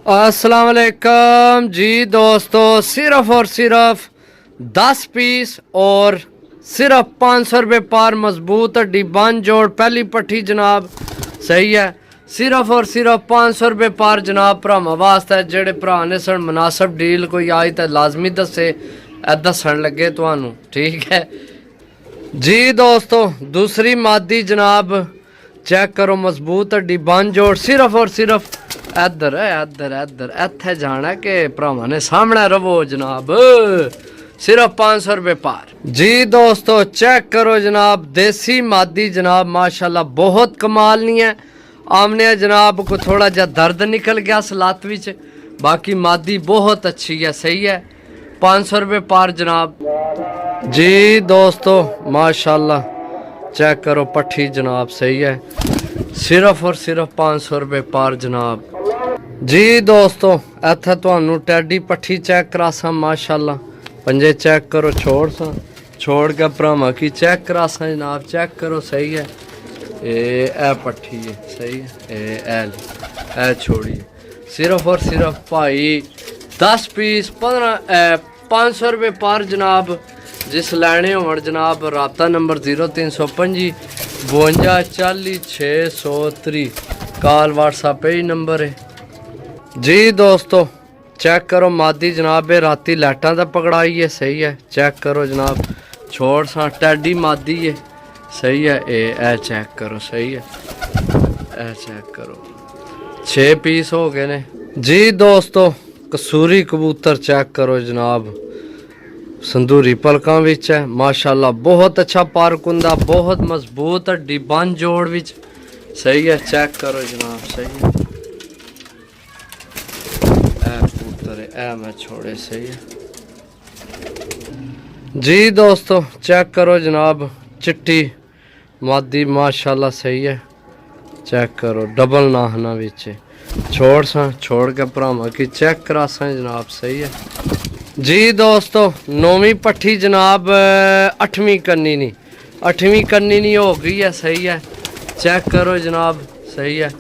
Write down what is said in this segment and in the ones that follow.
अस्सलाम वालेकुम जी दोस्तों, सिर्फ और सिर्फ 10 पीस और सिर्फ 500 रुपये पार मजबूत हड्डी बन जोड़ पहली पट्टी जनाब। सही है, सिर्फ और सिर्फ 500 रुपये पार जनाब। भरावां वास्ते जेड़े भरा ने सन मुनासिब डील कोई आई तो लाजमी दसे दसन लगे तुहानू, ठीक है जी दोस्तों। दूसरी मादी जनाब चेक करो, मजबूत हड्डी बन जोड़ सिर्फ और सिर्फ इधर इधर इधर इत्थे जाना के भरावां ने सामने रवो जनाब। सिर्फ 500 रुपये पार जी दोस्तों। चेक करो जनाब, देसी मादी जनाब, माशाल्लाह बहुत कमाल नहीं है। आमने जनाब को थोड़ा जा दर्द निकल गया सलात विच, बाकी मादी बहुत अच्छी है। सही है, 500 रुपये पार जनाब जी दोस्तों। माशाल्लाह चेक करो पट्ठी जनाब। सही है, सिर्फ और सिर्फ 500 रुपये पार जनाब जी दोस्तों। इत्थे तुहानू टैडी पट्ठी चेक करासा, माशाल्लाह पंजे चेक करो, छोड़ के भरावां की चेक करासा जनाब। चेक करो, सही है, ए पट्ठी है। सही है, ए छोड़ी। सिर्फ और सिर्फ भाई 10 पीस 500 रुपये पार जनाब। जिस लैने हो जनाब, राबता नंबर 0325 52 40 630, कॉल व्हाट्सएप ही नंबर है जी दोस्तों। चेक करो मादी जनाब, राती लाइटां दा पकड़ाई है। सही है, चेक करो जनाब, छोड़ सा टैडी मादी है। सही है, ए चेक करो। सही है, ए चेक करो, 6 पीस हो गए ने जी दोस्तों। कसूरी कबूतर चेक करो जनाब, संदूरी पलकां विच है, माशाल्लाह बहुत अच्छा पारकुंदा, बहुत मजबूत हड्डी बन जोड़ विच। सही है, चेक करो जनाब। सही है, ए मैं छोड़े। सही है जी दोस्तों। चेक करो जनाब, चिट्टी मादी माशाल्लाह। सही है, चेक करो, डबल नाहना विच छोड़ के भरावां की चेक करासा जनाब। सही है जी दोस्तों। 9वीं पट्ठी जनाब, 8वीं कन्नी नहीं हो गई है। सही है, चेक करो जनाब। सही है,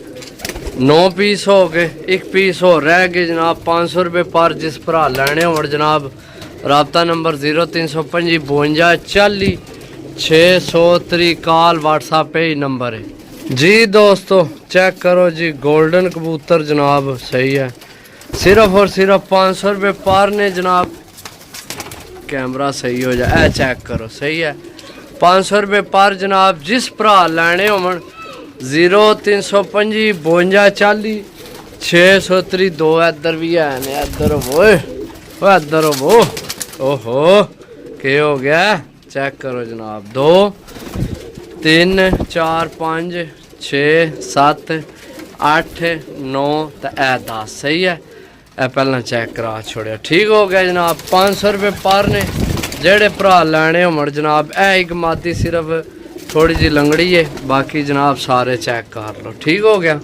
9 पीस हो गए, 1 पीस हो रह गए जनाब। 500 रुपये पार जिस भरा लैने हो जनाब, राबता नंबर 0325 52 40 630, कॉल व्हाट्सएप ही नंबर है जी दोस्तों। चेक करो जी, गोल्डन कबूतर जनाब। सही है, सिर्फ और सिर्फ 500 रुपये पार ने जनाब। कैमरा सही हो जाए, चेक करो। सही है, 500 रुपये पार जनाब। जिस भरा लैने हो 0325 52 40 630, 2 इधर भी है ने। इधर वो इधर वो, ओहो के हो गया, चेक करो जनाब। 2 3 4 5 6 7 8 9 तो 10। सही है, पहला चेक करा छोड़िया, ठीक हो गया जनाब। 500 रुपये पार ने जेड़े भरा लैने हो जनाब। एक मादी सिर्फ थोड़ी जी लंगड़ी है, बाकी जनाब सारे चेक कर लो, ठीक हो गया।